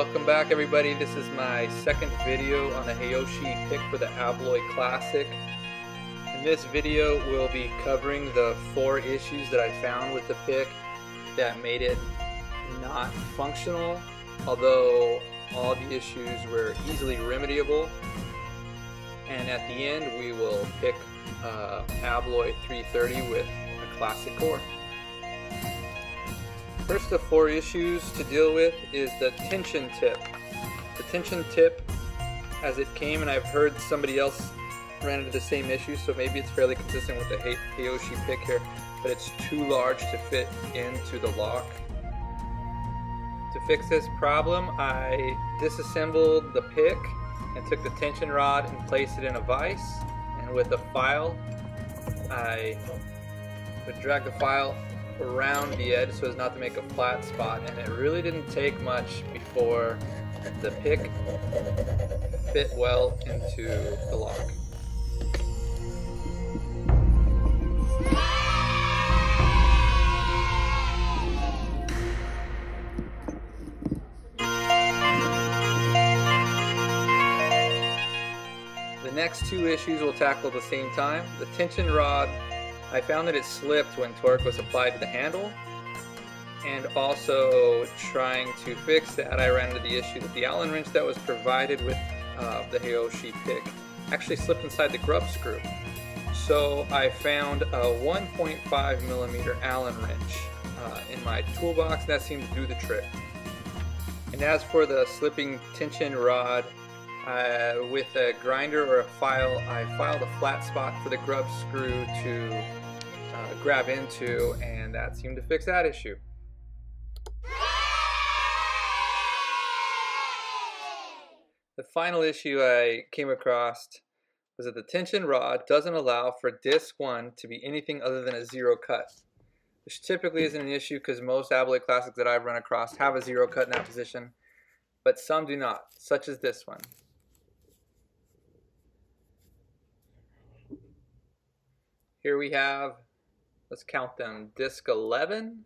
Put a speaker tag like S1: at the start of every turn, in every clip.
S1: Welcome back, everybody. This is my second video on the Haoshi pick for the Abloy Classic. In this video, we'll be covering the 4 issues that I found with the pick that made it not functional, although all the issues were easily remediable. And at the end, we will pick Abloy 330 with a classic core. First of 4 issues to deal with is the tension tip. The tension tip, as it came, and I've heard somebody else ran into the same issue, so maybe it's fairly consistent with the Haoshi pick here, but it's too large to fit into the lock. To fix this problem, I disassembled the pick and took the tension rod and placed it in a vise, and with a file, I would drag the file around the edge so as not to make a flat spot, and it really didn't take much before the pick fit well into the lock. The next 2 issues we'll tackle at the same time. The tension rod, I found that it slipped when torque was applied to the handle, and also trying to fix that, I ran into the issue that the Allen wrench that was provided with the Haoshi pick actually slipped inside the grub screw. So I found a 1.5 millimeter Allen wrench in my toolbox, and that seemed to do the trick. And as for the slipping tension rod, with a grinder or a file, I filed a flat spot for the grub screw to grab into, and that seemed to fix that issue. The final issue I came across was that the tension rod doesn't allow for disc 1 to be anything other than a 0 cut, which typically isn't an issue because most Abloy Classics that I've run across have a 0 cut in that position, but some do not, such as this one. Here we have, let's count them, disc 11,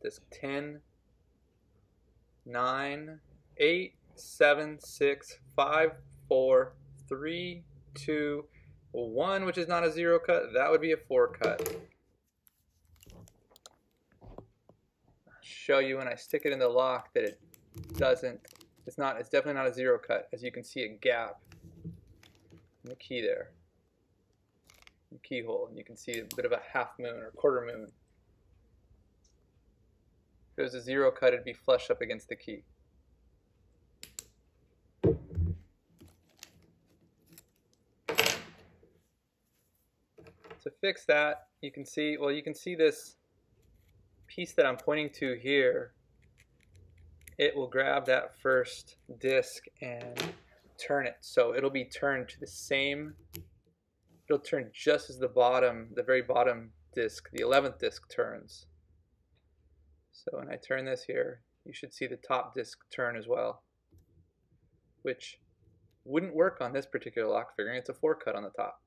S1: disc 10, 9, 8, 7, 6, 5, 4, 3, 2, 1, which is not a 0 cut. That would be a 4 cut. I'll show you when I stick it in the lock that it doesn't, it's definitely not a 0 cut. As you can see, a gap in the key there. Keyhole, and you can see a bit of a half moon or quarter moon. If it was a 0 cut, it'd be flush up against the key. To fix that, you can see this piece that I'm pointing to here. It will grab that first disc and turn it, so it'll be turned to the same. It'll turn just as the very bottom disc, the 11th disc, turns. So when I turn this here, you should see the top disc turn as well, which wouldn't work on this particular lock, figuring it's a 4 cut on the top.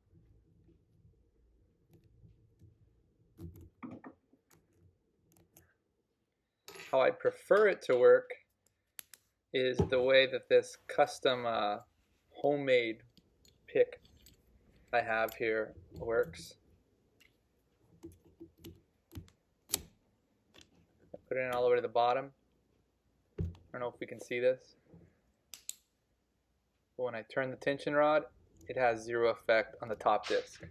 S1: How I prefer it to work is the way that this custom homemade pick I have here works. I put it in all the way to the bottom. I don't know if we can see this, but when I turn the tension rod, it has 0 effect on the top disc.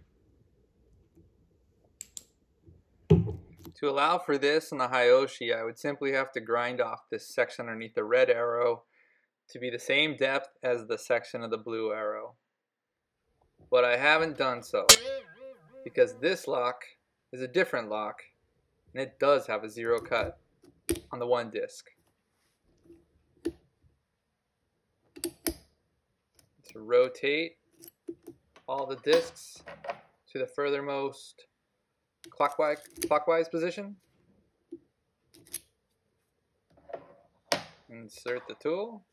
S1: To allow for this in the Haoshi, I would simply have to grind off this section underneath the red arrow to be the same depth as the section of the blue arrow. But I haven't done so because this lock is a different lock, and it does have a 0 cut on the 1 disc. To rotate all the discs to the furthermost clockwise position. Insert the tool.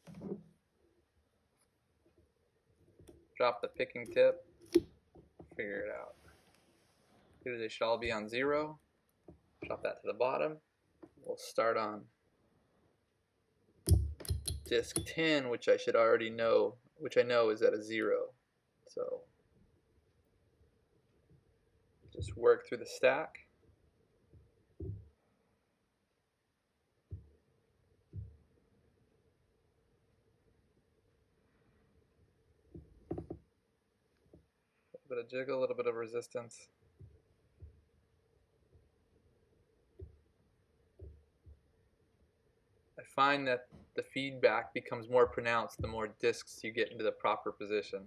S1: Drop the picking tip, figure it out. They should all be on 0. Drop that to the bottom. We'll start on disc 10, which I should already know, which I know is at a 0. So just work through the stack. A little bit of jiggle, a little bit of resistance. I find that the feedback becomes more pronounced the more discs you get into the proper position.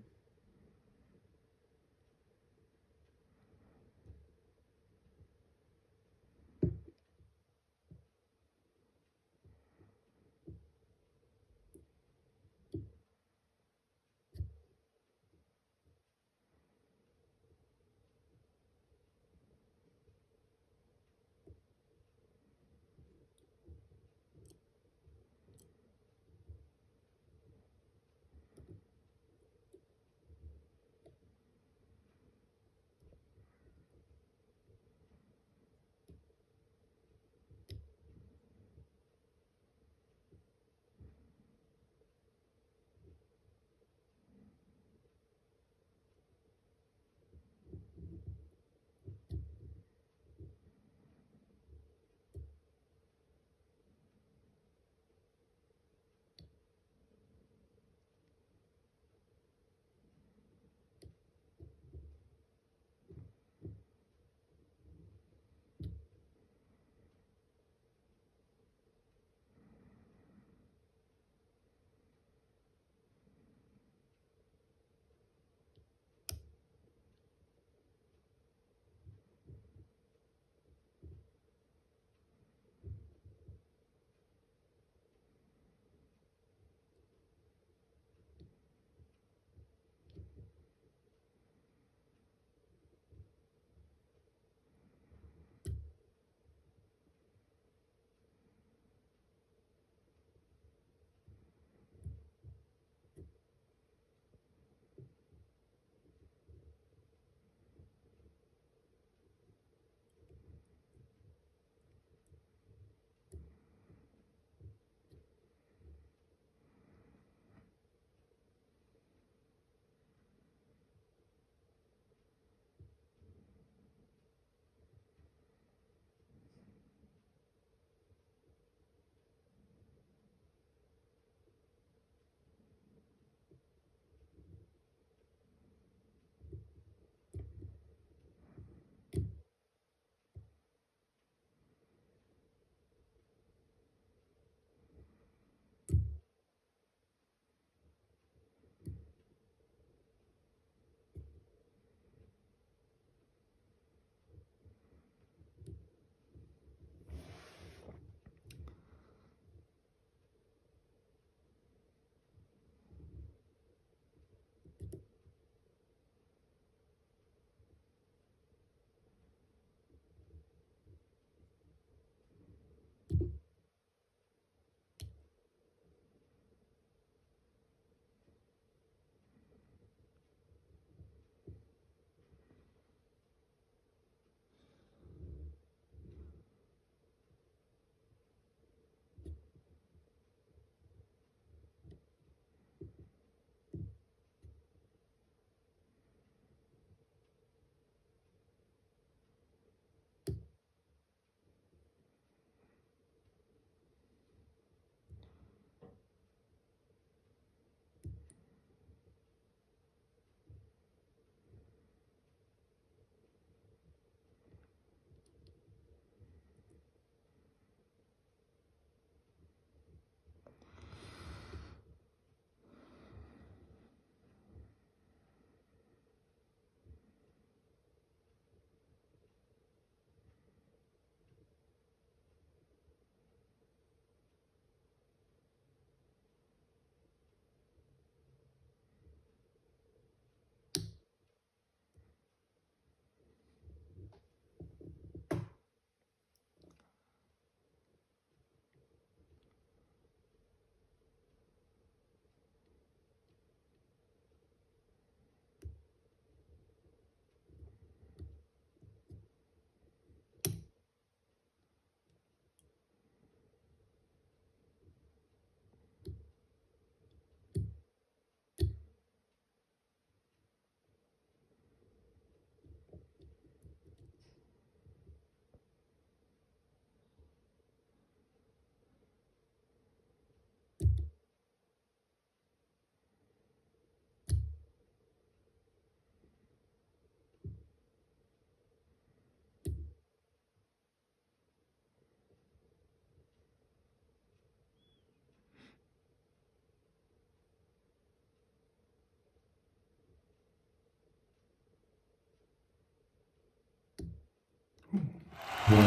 S1: Alright,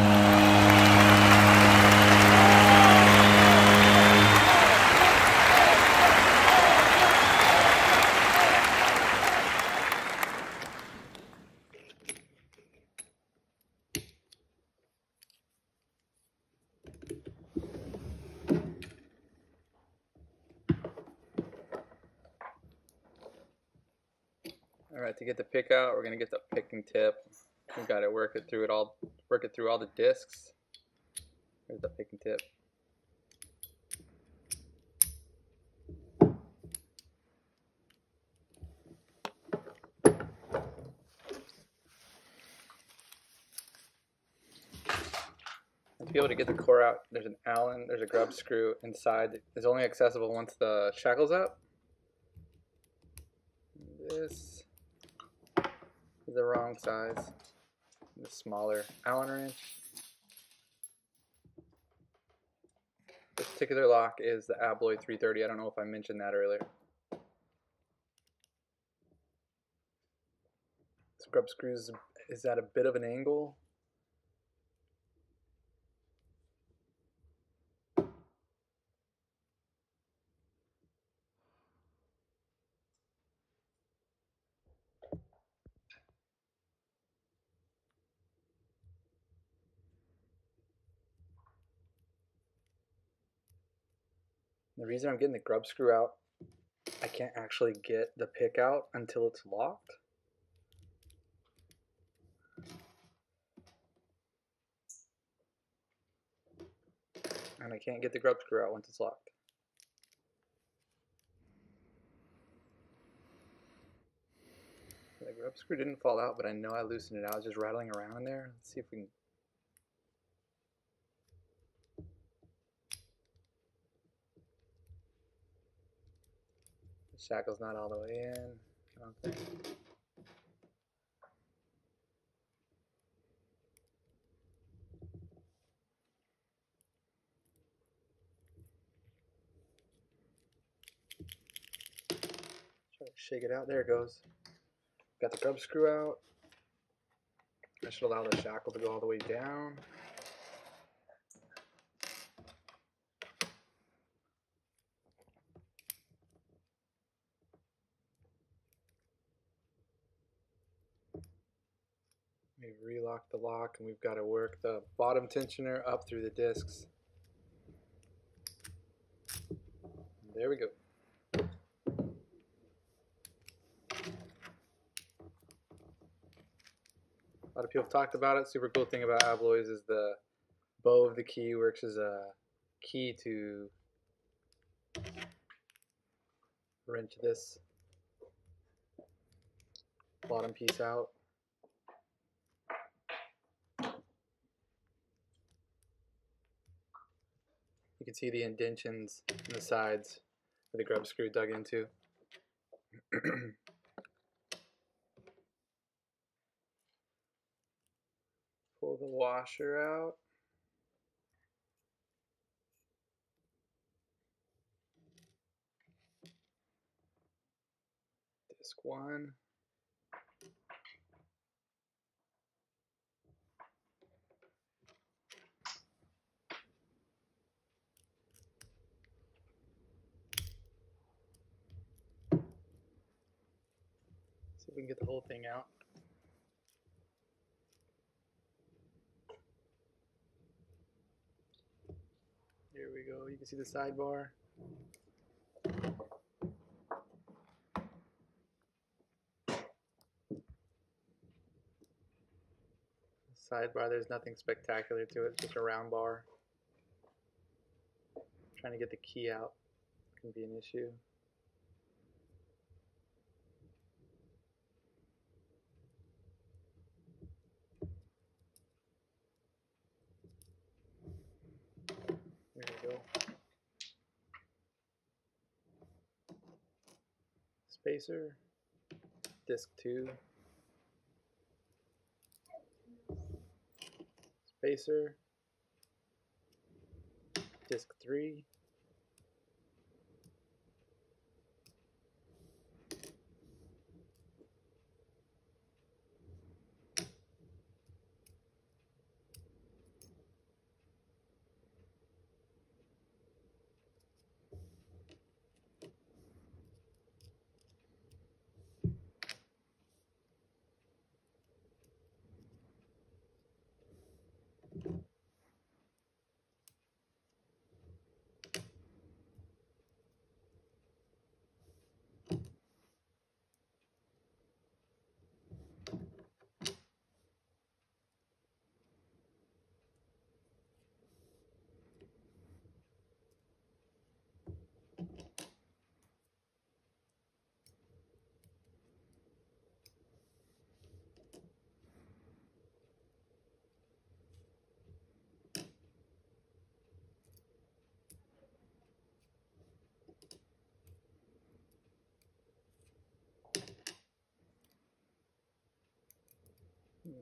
S1: to get the pick out, we're going to get the picking tip. We've got to work it through all the discs. Here's the picking tip. And to be able to get the core out, there's an Allen, there's a grub screw inside. It's only accessible once the shackle's up. This is the wrong size. The smaller Allen wrench. This particular lock is the Abloy 330. I don't know if I mentioned that earlier. Scrub screws is at a bit of an angle. The reason I'm getting the grub screw out, I can't actually get the pick out until it's locked. And I can't get the grub screw out once it's locked. The grub screw didn't fall out, but I know I loosened it out. I was just rattling around in there. Let's see if we can. The shackle's not all the way in, I don't think. Try to shake it out. There it goes. Got the grub screw out. I should allow the shackle to go all the way down. We've relocked the lock, and we've got to work the bottom tensioner up through the discs. There we go. A lot of people have talked about it. Super cool thing about Abloys is the bow of the key works as a key to wrench this bottom piece out. You can see the indentions in the sides where the grub screw dug into. Pull the washer out. Disc 1. See if we can get the whole thing out. Here we go. You can see the sidebar. Sidebar, there's nothing spectacular to it, just a round bar. Trying to get the key out can be an issue. There we go. Spacer, disc 2. Spacer, disc 3.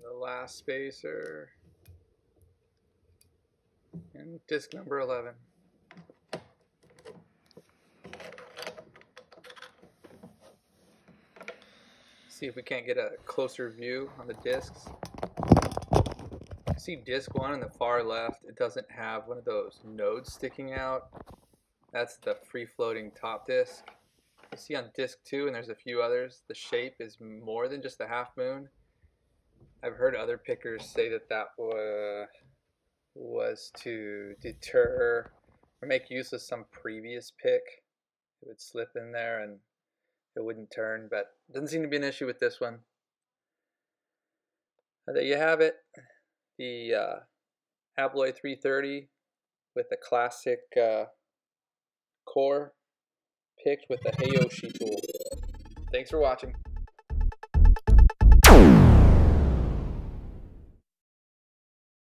S1: the last spacer, and disc number 11. See if we can't get a closer view on the discs. See disc 1 in the far left, it doesn't have one of those nodes sticking out. That's the free-floating top disc. You see on disc 2, and there's a few others, the shape is more than just a half moon. I've heard other pickers say that that was to deter or make use of some previous pick. It would slip in there and it wouldn't turn, but it doesn't seem to be an issue with this one. There you have it. The Abloy 330 with the classic core picked with the Haoshi tool. Thanks for watching.